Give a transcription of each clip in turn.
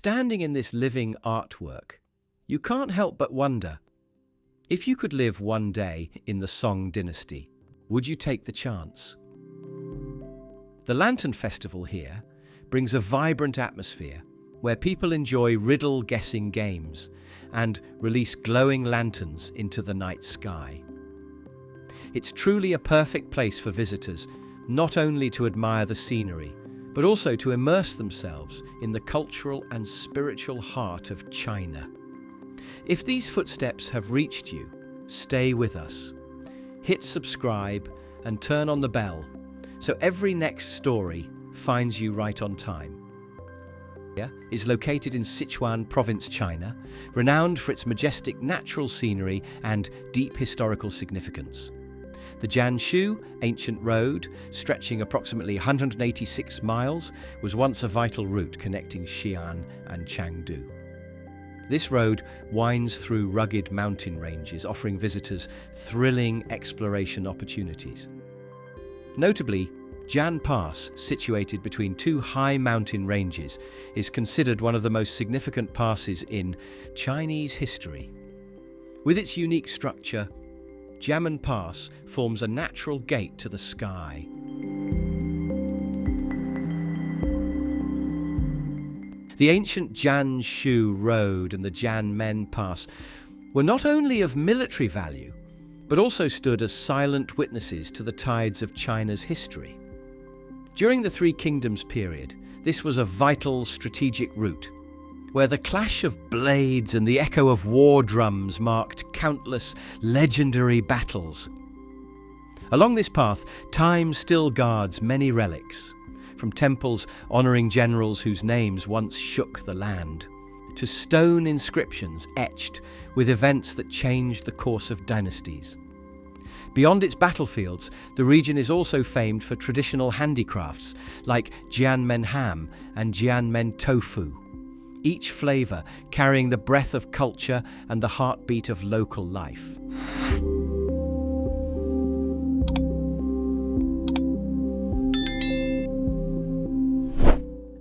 Standing in this living artwork, you can't help but wonder, if you could live one day in the Song dynasty, would you take the chance? The Lantern Festival here brings a vibrant atmosphere where people enjoy riddle-guessing games and release glowing lanterns into the night sky. It's truly a perfect place for visitors not only to admire the scenery, but also to immerse themselves in the cultural and spiritual heart of China. If these footsteps have reached you, stay with us. Hit subscribe and turn on the bell so every next story finds you right on time. Is located in Sichuan Province, China, renowned for its majestic natural scenery and deep historical significance. The Jianshu, ancient road, stretching approximately 186 miles, was once a vital route connecting Xi'an and Chengdu. This road winds through rugged mountain ranges, offering visitors thrilling exploration opportunities. Notably, Jian Pass, situated between two high mountain ranges, is considered one of the most significant passes in Chinese history. With its unique structure, Jianmen Pass forms a natural gate to the sky. The ancient Jianshu Road and the Jianmen Pass were not only of military value, but also stood as silent witnesses to the tides of China's history. During the Three Kingdoms period, this was a vital strategic route, where the clash of blades and the echo of war drums marked countless legendary battles. Along this path, time still guards many relics, from temples honouring generals whose names once shook the land, to stone inscriptions etched with events that changed the course of dynasties. Beyond its battlefields, the region is also famed for traditional handicrafts like Jianmen ham and Jianmen tofu, each flavour carrying the breath of culture and the heartbeat of local life.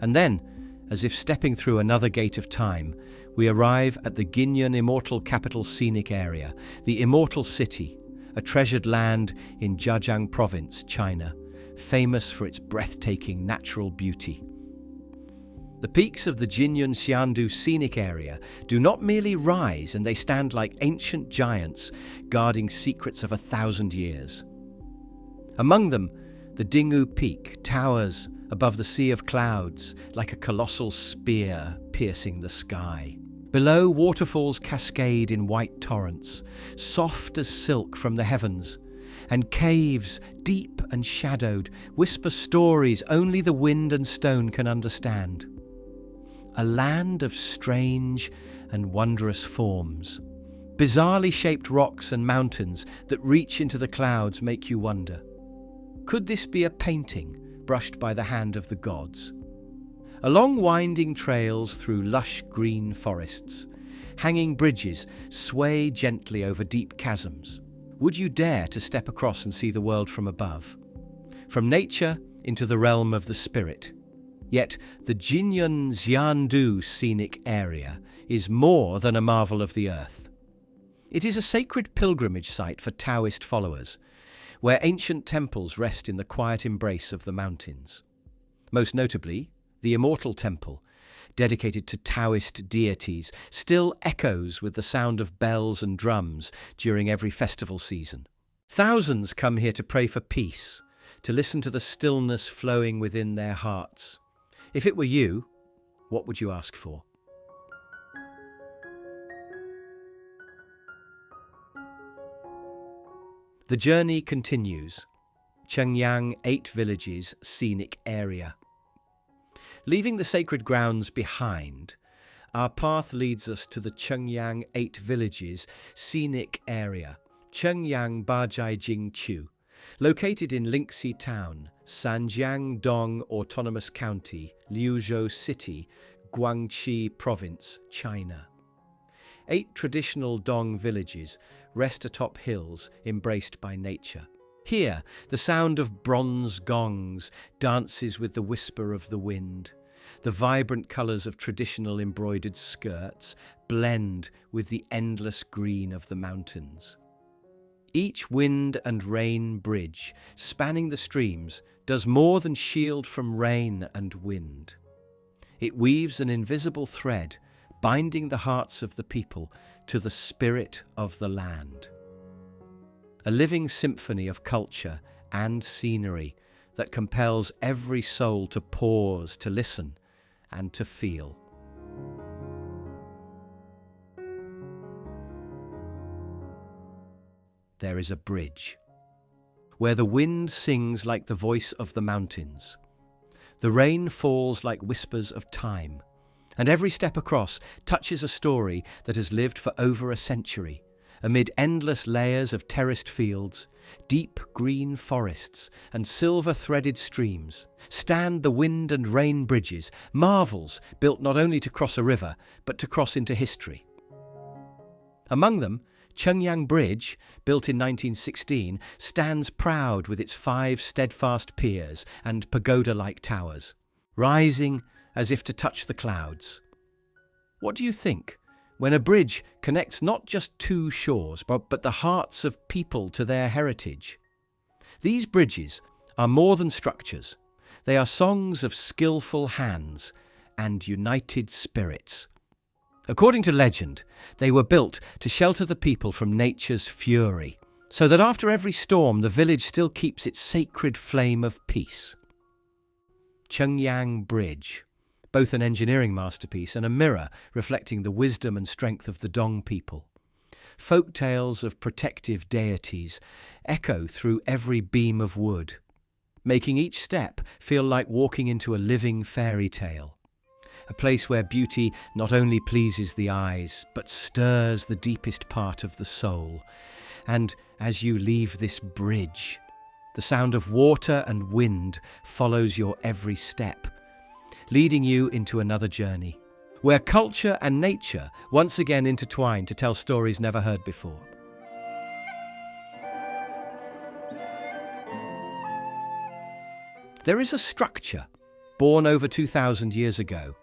And then, as if stepping through another gate of time, we arrive at the Jinyun Immortal Capital scenic area, the Immortal City, a treasured land in Zhejiang Province, China, famous for its breathtaking natural beauty. The peaks of the Jinyun Xiandu scenic area do not merely rise, and they stand like ancient giants guarding secrets of 1,000 years. Among them, the Dingu Peak towers above the sea of clouds like a colossal spear piercing the sky. Below, waterfalls cascade in white torrents, soft as silk from the heavens, and caves, deep and shadowed, whisper stories only the wind and stone can understand. A land of strange and wondrous forms. Bizarrely shaped rocks and mountains that reach into the clouds make you wonder, could this be a painting brushed by the hand of the gods? Along winding trails through lush green forests, hanging bridges sway gently over deep chasms. Would you dare to step across and see the world from above? From nature into the realm of the spirit. Yet the Jinyun Xiandu scenic area is more than a marvel of the earth. It is a sacred pilgrimage site for Taoist followers, where ancient temples rest in the quiet embrace of the mountains. Most notably, the Immortal Temple, dedicated to Taoist deities, still echoes with the sound of bells and drums during every festival season. Thousands come here to pray for peace, to listen to the stillness flowing within their hearts. If it were you, what would you ask for? The journey continues. Chengyang 8 Villages Scenic Area. Leaving the sacred grounds behind, our path leads us to the Chengyang 8 Villages Scenic Area, Chengyang Bajai Jingqiu, located in Lingxi Town, Sanjiang-dong Autonomous County, Liuzhou City, Guangxi Province, China. 8 traditional Dong villages rest atop hills embraced by nature. Here, the sound of bronze gongs dances with the whisper of the wind, The vibrant colours of traditional embroidered skirts blend with the endless green of the mountains. Each wind and rain bridge, spanning the streams, does more than shield from rain and wind. It weaves an invisible thread, binding the hearts of the people to the spirit of the land. A living symphony of culture and scenery that compels every soul to pause, to listen, and to feel. There is a bridge, where the wind sings like the voice of the mountains. The rain falls like whispers of time, and every step across touches a story that has lived for over a century, amid endless layers of terraced fields, deep green forests, and silver-threaded streams. Stand the wind and rain bridges, marvels built not only to cross a river, but to cross into history. Among them, Chengyang Bridge, built in 1916, stands proud with its 5 steadfast piers and pagoda-like towers, rising as if to touch the clouds. What do you think when a bridge connects not just 2 shores, but the hearts of people to their heritage? These bridges are more than structures. They are songs of skillful hands and united spirits. According to legend, they were built to shelter the people from nature's fury, so that after every storm the village still keeps its sacred flame of peace. Chengyang Bridge, both an engineering masterpiece and a mirror reflecting the wisdom and strength of the Dong people. Folk tales of protective deities echo through every beam of wood, making each step feel like walking into a living fairy tale. A place where beauty not only pleases the eyes, but stirs the deepest part of the soul. And as you leave this bridge, the sound of water and wind follows your every step, leading you into another journey, where culture and nature once again intertwine to tell stories never heard before. There is a structure, born over 2,000 years ago,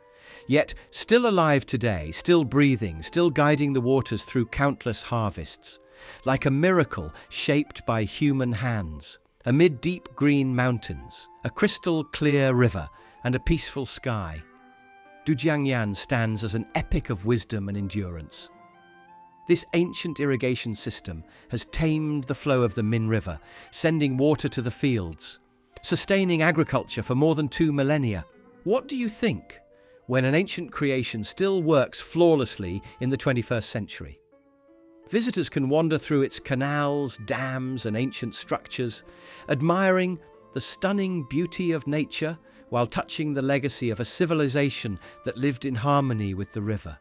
yet still alive today, still breathing, still guiding the waters through countless harvests, like a miracle shaped by human hands. Amid deep green mountains, a crystal clear river, and a peaceful sky, Dujiangyan stands as an epic of wisdom and endurance. This ancient irrigation system has tamed the flow of the Min River, sending water to the fields, sustaining agriculture for more than 2 millennia. What do you think when an ancient creation still works flawlessly in the 21st century? Visitors can wander through its canals, dams, and ancient structures, admiring the stunning beauty of nature while touching the legacy of a civilization that lived in harmony with the river.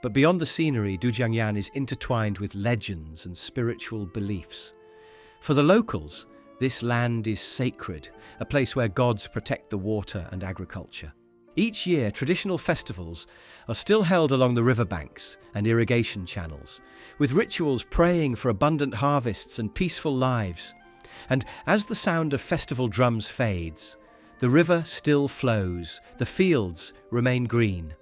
But beyond the scenery, Dujiangyan is intertwined with legends and spiritual beliefs. For the locals, this land is sacred, a place where gods protect the water and agriculture. Each year, traditional festivals are still held along the riverbanks and irrigation channels, with rituals praying for abundant harvests and peaceful lives. And as the sound of festival drums fades, the river still flows, the fields remain green,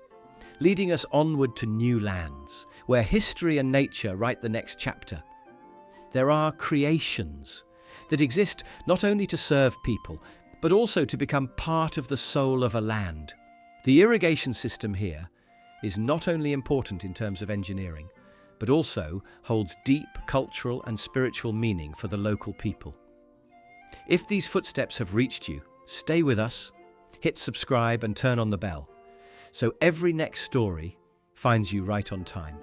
leading us onward to new lands, where history and nature write the next chapter. There are creations that exist not only to serve people, but also to become part of the soul of a land. The irrigation system here is not only important in terms of engineering, but also holds deep cultural and spiritual meaning for the local people. If these footsteps have reached you, stay with us, hit subscribe and turn on the bell, so every next story finds you right on time.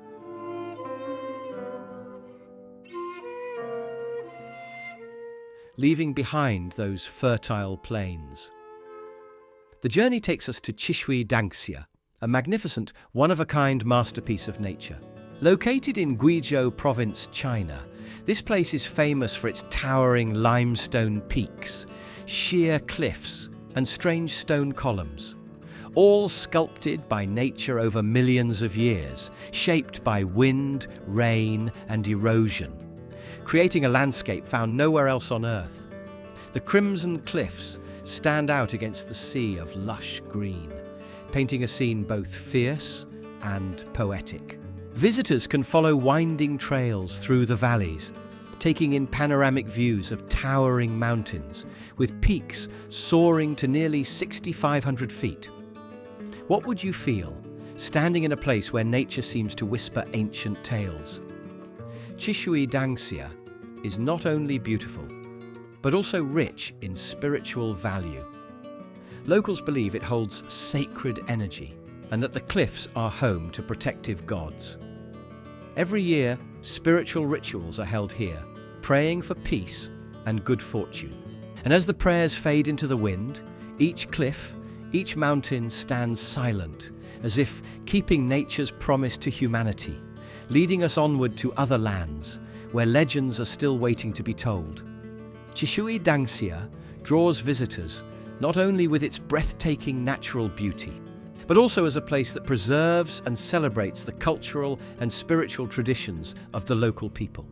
Leaving behind those fertile plains, the journey takes us to Chishui Danxia, a magnificent, one-of-a-kind masterpiece of nature. Located in Guizhou Province, China, this place is famous for its towering limestone peaks, sheer cliffs, and strange stone columns, all sculpted by nature over millions of years, shaped by wind, rain, and erosion, creating a landscape found nowhere else on Earth. The crimson cliffs stand out against the sea of lush green, painting a scene both fierce and poetic. Visitors can follow winding trails through the valleys, taking in panoramic views of towering mountains, with peaks soaring to nearly 6,500 feet. What would you feel standing in a place where nature seems to whisper ancient tales? Chishui Danxia is not only beautiful, but also rich in spiritual value. Locals believe it holds sacred energy and that the cliffs are home to protective gods. Every year, spiritual rituals are held here, praying for peace and good fortune. And as the prayers fade into the wind, each cliff, each mountain stands silent, as if keeping nature's promise to humanity, leading us onward to other lands, where legends are still waiting to be told. Chishui Danxia draws visitors not only with its breathtaking natural beauty, but also as a place that preserves and celebrates the cultural and spiritual traditions of the local people.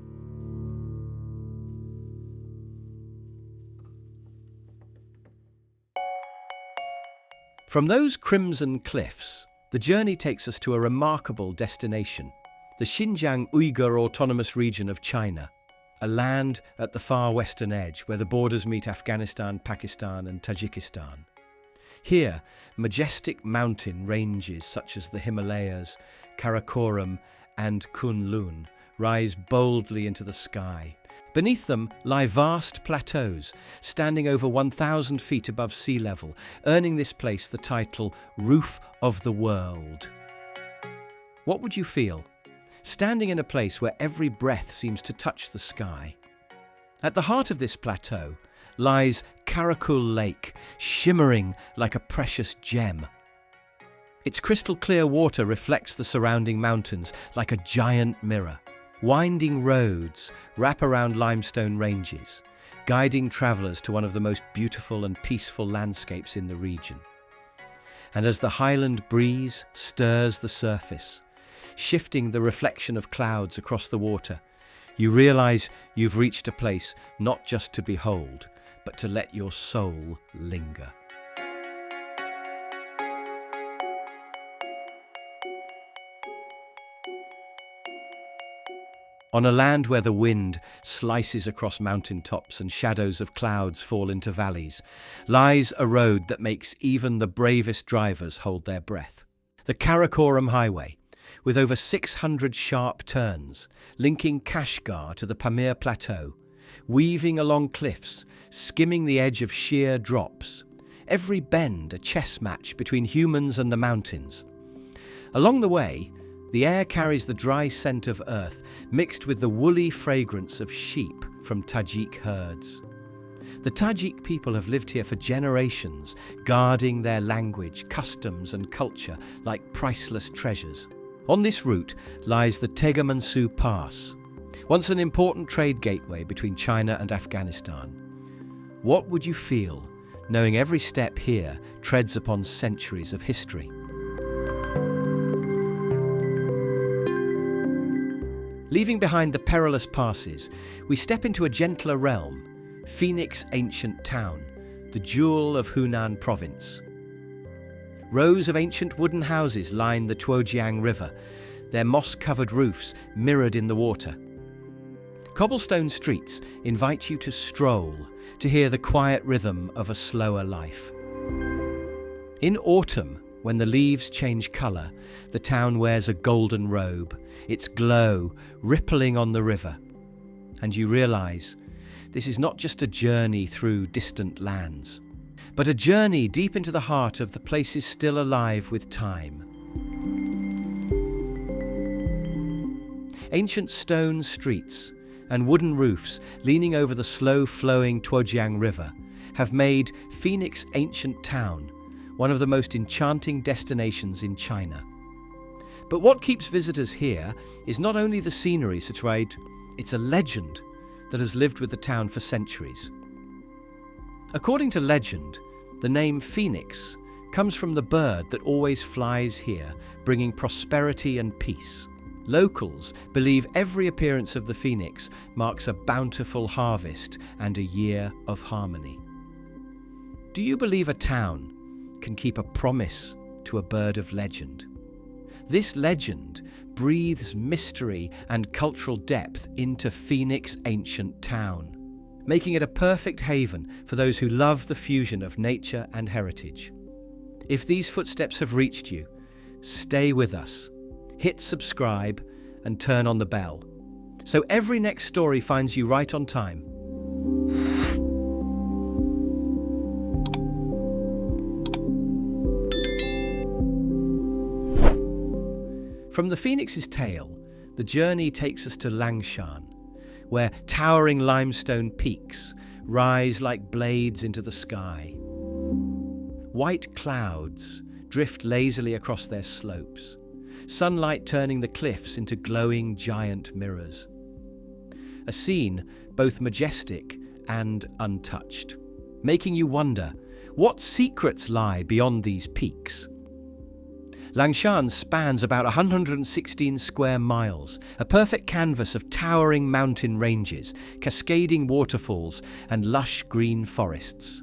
From those crimson cliffs, the journey takes us to a remarkable destination, the Xinjiang Uyghur Autonomous Region of China, a land at the far western edge where the borders meet Afghanistan, Pakistan and Tajikistan. Here, majestic mountain ranges such as the Himalayas, Karakoram and Kunlun rise boldly into the sky. Beneath them lie vast plateaus, standing over 1,000 feet above sea level, earning this place the title Roof of the World. What would you feel standing in a place where every breath seems to touch the sky? At the heart of this plateau lies Karakul Lake, shimmering like a precious gem. Its crystal clear water reflects the surrounding mountains like a giant mirror. Winding roads wrap around limestone ranges, guiding travelers to one of the most beautiful and peaceful landscapes in the region. And as the highland breeze stirs the surface, shifting the reflection of clouds across the water, you realize you've reached a place not just to behold, but to let your soul linger. On a land where the wind slices across mountain tops and shadows of clouds fall into valleys, lies a road that makes even the bravest drivers hold their breath. The Karakoram Highway, with over 600 sharp turns, linking Kashgar to the Pamir Plateau, weaving along cliffs, skimming the edge of sheer drops, every bend a chess match between humans and the mountains. Along the way, the air carries the dry scent of earth mixed with the woolly fragrance of sheep from Tajik herds. The Tajik people have lived here for generations, guarding their language, customs and culture like priceless treasures. On this route lies the Tegamansu Pass, once an important trade gateway between China and Afghanistan. What would you feel knowing every step here treads upon centuries of history? Leaving behind the perilous passes, we step into a gentler realm, Phoenix Ancient Town, the jewel of Hunan Province. Rows of ancient wooden houses line the Dujiangyan River, their moss-covered roofs mirrored in the water. Cobblestone streets invite you to stroll, to hear the quiet rhythm of a slower life. In autumn, when the leaves change colour, the town wears a golden robe, its glow rippling on the river. And you realise this is not just a journey through distant lands, but a journey deep into the heart of the places still alive with time. Ancient stone streets and wooden roofs leaning over the slow-flowing Dujiangyan River have made Phoenix Ancient Town one of the most enchanting destinations in China. But what keeps visitors here is not only the scenery situate, it's a legend that has lived with the town for centuries. According to legend, the name Phoenix comes from the bird that always flies here, bringing prosperity and peace. Locals believe every appearance of the phoenix marks a bountiful harvest and a year of harmony. Do you believe a town can keep a promise to a bird of legend? This legend breathes mystery and cultural depth into Phoenix ancient town, making it a perfect haven for those who love the fusion of nature and heritage. If these footsteps have reached you, stay with us, hit subscribe and turn on the bell, so every next story finds you right on time. From the Phoenix's tail, the journey takes us to Langshan, where towering limestone peaks rise like blades into the sky. White clouds drift lazily across their slopes, sunlight turning the cliffs into glowing giant mirrors. A scene both majestic and untouched, making you wonder what secrets lie beyond these peaks. Langshan spans about 116 square miles, a perfect canvas of towering mountain ranges, cascading waterfalls, and lush green forests.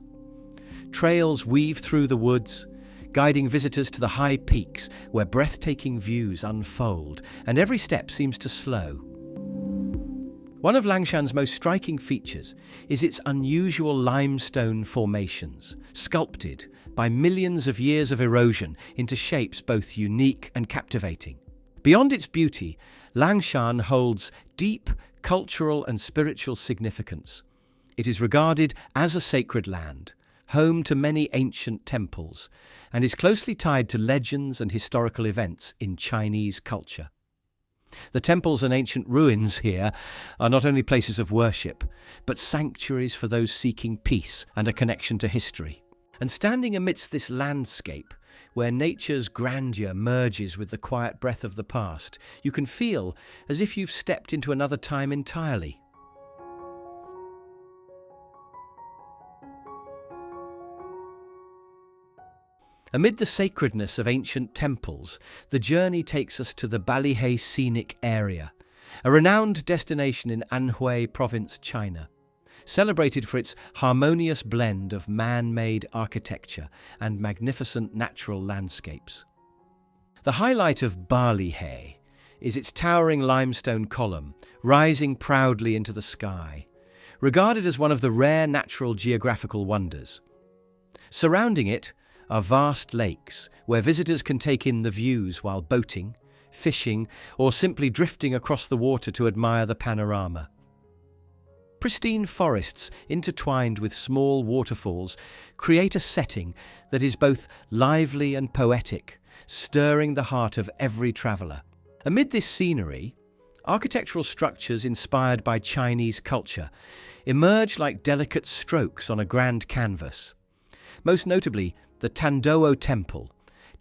Trails weave through the woods, guiding visitors to the high peaks where breathtaking views unfold, and every step seems to slow. One of Langshan's most striking features is its unusual limestone formations, sculpted by millions of years of erosion into shapes both unique and captivating. Beyond its beauty, Langshan holds deep cultural and spiritual significance. It is regarded as a sacred land, home to many ancient temples, and is closely tied to legends and historical events in Chinese culture. The temples and ancient ruins here are not only places of worship, but sanctuaries for those seeking peace and a connection to history. And standing amidst this landscape, where nature's grandeur merges with the quiet breath of the past, you can feel as if you've stepped into another time entirely. Amid the sacredness of ancient temples, the journey takes us to the Balihe Scenic Area, a renowned destination in Anhui Province, China, celebrated for its harmonious blend of man-made architecture and magnificent natural landscapes. The highlight of Balihe is its towering limestone column, rising proudly into the sky, regarded as one of the rare natural geographical wonders. Surrounding it are vast lakes where visitors can take in the views while boating, fishing, or simply drifting across the water to admire the panorama. Pristine forests intertwined with small waterfalls create a setting that is both lively and poetic, stirring the heart of every traveller. Amid this scenery, architectural structures inspired by Chinese culture emerge like delicate strokes on a grand canvas. Most notably, the Tandao Temple,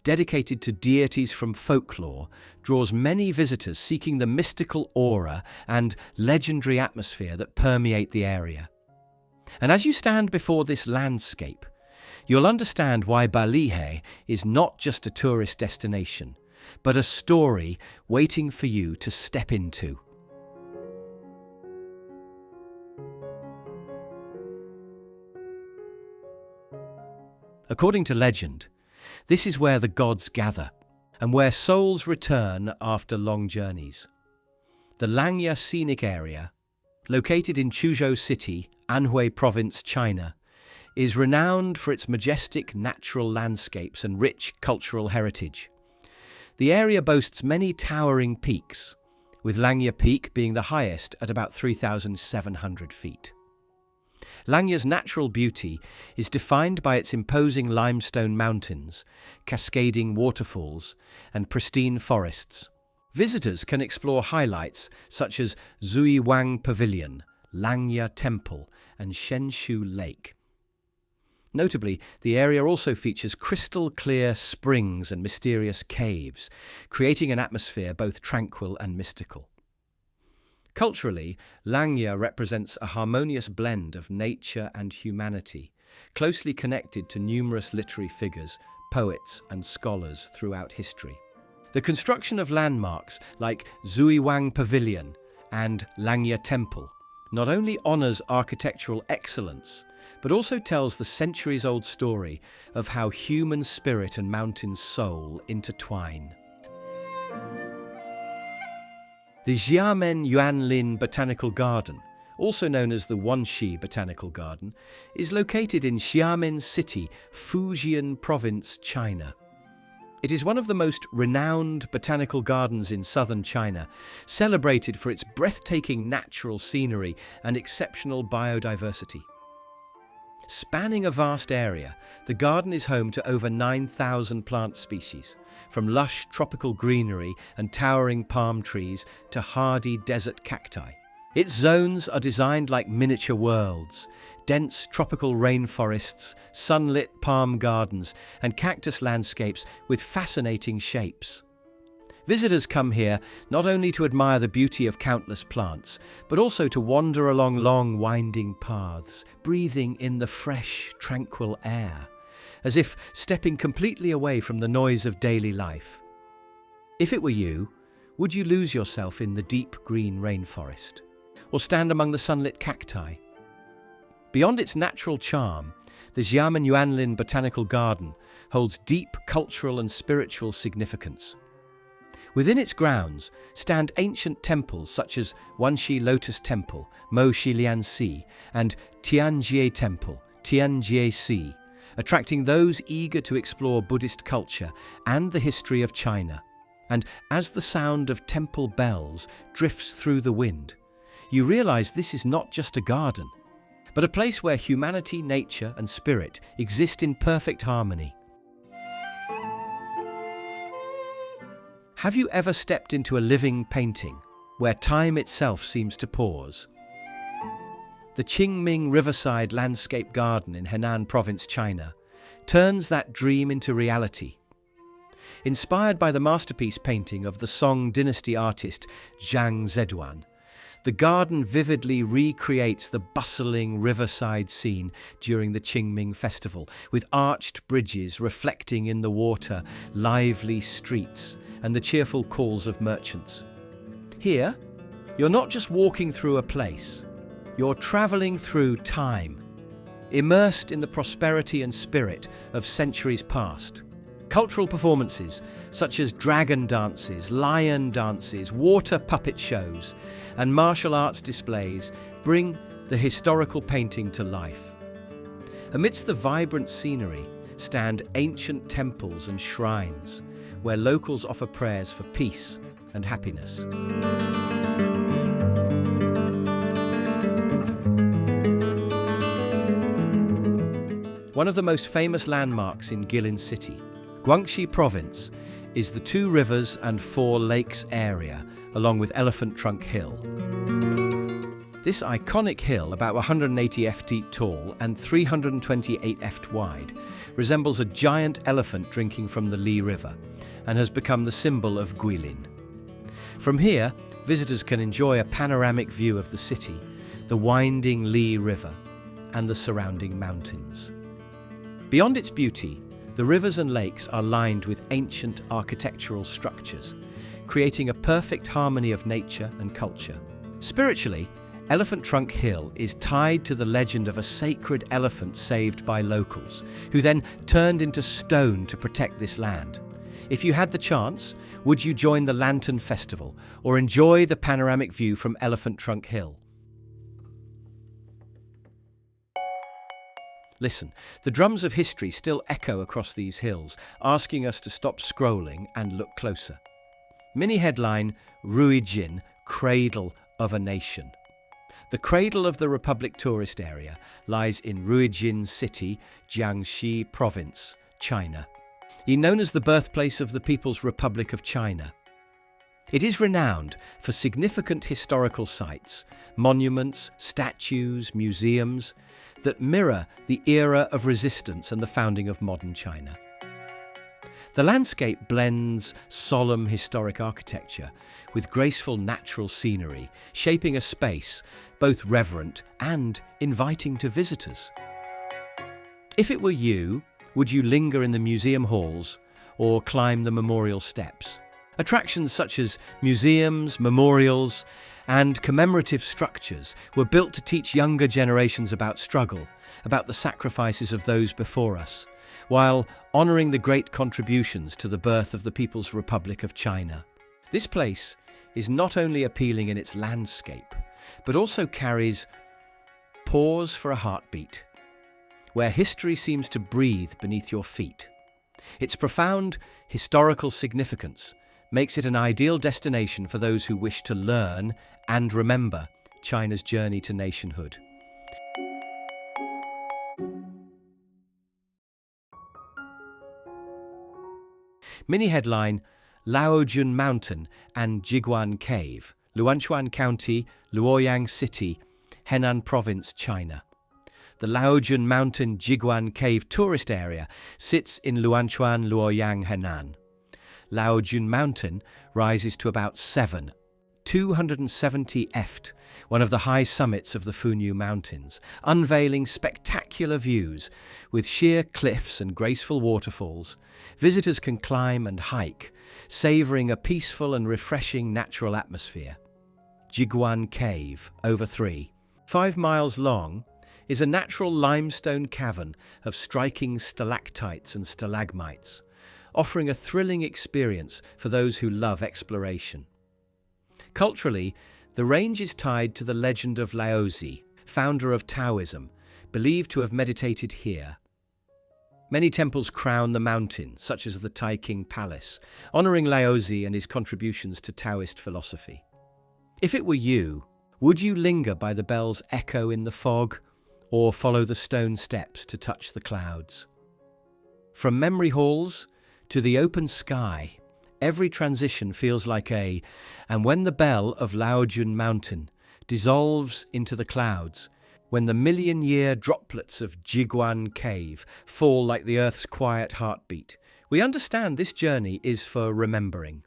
dedicated to deities from folklore, draws many visitors seeking the mystical aura and legendary atmosphere that permeate the area. And as you stand before this landscape, you'll understand why Balihe is not just a tourist destination, but a story waiting for you to step into. According to legend, this is where the gods gather and where souls return after long journeys. The Langya Scenic Area, located in Chuzhou City, Anhui Province, China, is renowned for its majestic natural landscapes and rich cultural heritage. The area boasts many towering peaks, with Langya Peak being the highest at about 3,700 feet. Langya's natural beauty is defined by its imposing limestone mountains, cascading waterfalls, and pristine forests. Visitors can explore highlights such as Zuiwang Pavilion, Langya Temple, and Shenshu Lake. Notably, the area also features crystal-clear springs and mysterious caves, creating an atmosphere both tranquil and mystical. Culturally, Langya represents a harmonious blend of nature and humanity, closely connected to numerous literary figures, poets, and scholars throughout history. The construction of landmarks like Zuiwang Pavilion and Langya Temple not only honors architectural excellence, but also tells the centuries-old story of how human spirit and mountain soul intertwine. The Jianmen Yuanlin Botanical Garden, also known as the Wanxi Botanical Garden, is located in Xiamen City, Fujian Province, China. It is one of the most renowned botanical gardens in southern China, celebrated for its breathtaking natural scenery and exceptional biodiversity. Spanning a vast area, the garden is home to over 9,000 plant species, from lush tropical greenery and towering palm trees to hardy desert cacti. Its zones are designed like miniature worlds: dense tropical rainforests, sunlit palm gardens, and cactus landscapes with fascinating shapes. Visitors come here not only to admire the beauty of countless plants, but also to wander along long, winding paths, breathing in the fresh, tranquil air, as if stepping completely away from the noise of daily life. If it were you, would you lose yourself in the deep green rainforest, or stand among the sunlit cacti? Beyond its natural charm, the Jianmen Yuanlin Botanical Garden holds deep cultural and spiritual significance. Within its grounds stand ancient temples such as Wanxi Lotus Temple, Mo Xilianxi, and Tianjie Temple, Tianjie, attracting those eager to explore Buddhist culture and the history of China. And as the sound of temple bells drifts through the wind, you realize this is not just a garden, but a place where humanity, nature, and spirit exist in perfect harmony. Have you ever stepped into a living painting where time itself seems to pause? The Qingming Riverside Landscape Garden in Henan Province, China, turns that dream into reality. Inspired by the masterpiece painting of the Song dynasty artist Zhang Zeduan, the garden vividly recreates the bustling riverside scene during the Qingming festival, with arched bridges reflecting in the water, lively streets, and the cheerful calls of merchants. Here, you're not just walking through a place, you're travelling through time, immersed in the prosperity and spirit of centuries past. Cultural performances such as dragon dances, lion dances, water puppet shows, and martial arts displays bring the historical painting to life. Amidst the vibrant scenery stand ancient temples and shrines, where locals offer prayers for peace and happiness. One of the most famous landmarks in Guilin City, Guangxi Province, is the Two Rivers and Four Lakes area, along with Elephant Trunk Hill. This iconic hill, about 180 feet tall and 328 feet wide, resembles a giant elephant drinking from the Li River and has become the symbol of Guilin. From here, visitors can enjoy a panoramic view of the city, the winding Li River, and the surrounding mountains. Beyond its beauty, the rivers and lakes are lined with ancient architectural structures, creating a perfect harmony of nature and culture. Spiritually, Elephant Trunk Hill is tied to the legend of a sacred elephant saved by locals, who then turned into stone to protect this land. If you had the chance, would you join the Lantern Festival or enjoy the panoramic view from Elephant Trunk Hill? Listen, the drums of history still echo across these hills, asking us to stop scrolling and look closer. Mini headline, Ruijin, Cradle of a Nation. The cradle of the Republic tourist area lies in Ruijin City, Jiangsu Province, China, known as the birthplace of the People's Republic of China. It is renowned for significant historical sites, monuments, statues, museums that mirror the era of resistance and the founding of modern China. The landscape blends solemn historic architecture with graceful natural scenery, shaping a space both reverent and inviting to visitors. If it were you, would you linger in the museum halls or climb the memorial steps? Attractions such as museums, memorials, and commemorative structures were built to teach younger generations about struggle, about the sacrifices of those before us, while honouring the great contributions to the birth of the People's Republic of China. This place is not only appealing in its landscape, but also carries pause for a heartbeat, where history seems to breathe beneath your feet. Its profound historical significance makes it an ideal destination for those who wish to learn and remember China's journey to nationhood. Mini headline: Laojun Mountain and Jiguan Cave, Luanchuan County, Luoyang City, Henan Province, China. The Laojun Mountain Jiguan Cave tourist area sits in Luanchuan, Luoyang, Henan. Laojun Mountain rises to about 270 ft, one of the high summits of the Fenghuang Mountains, unveiling spectacular views with sheer cliffs and graceful waterfalls. Visitors can climb and hike, savouring a peaceful and refreshing natural atmosphere. Jiguan Cave, over 5 miles long, is a natural limestone cavern of striking stalactites and stalagmites, offering a thrilling experience for those who love exploration. Culturally, the range is tied to the legend of Laozi, founder of Taoism, believed to have meditated here. Many temples crown the mountain, such as the Tai King Palace, honouring Laozi and his contributions to Taoist philosophy. If it were you, would you linger by the bell's echo in the fog, or follow the stone steps to touch the clouds? From memory halls to the open sky, every transition feels like and when the bell of Laojun Mountain dissolves into the clouds, when the million-year droplets of Jiguan Cave fall like the Earth's quiet heartbeat, we understand this journey is for remembering.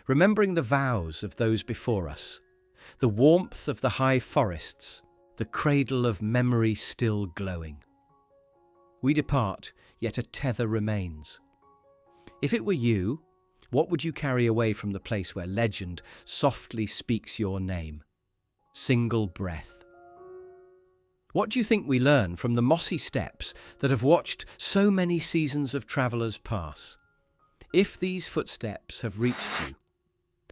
Remembering the vows of those before us, the warmth of the high forests, the cradle of memory still glowing. We depart, yet a tether remains. If it were you, what would you carry away from the place where legend softly speaks your name? Single breath. What do you think we learn from the mossy steps that have watched so many seasons of travellers pass? If these footsteps have reached you,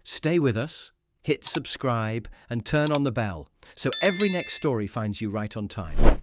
stay with us, hit subscribe and turn on the bell so every next story finds you right on time.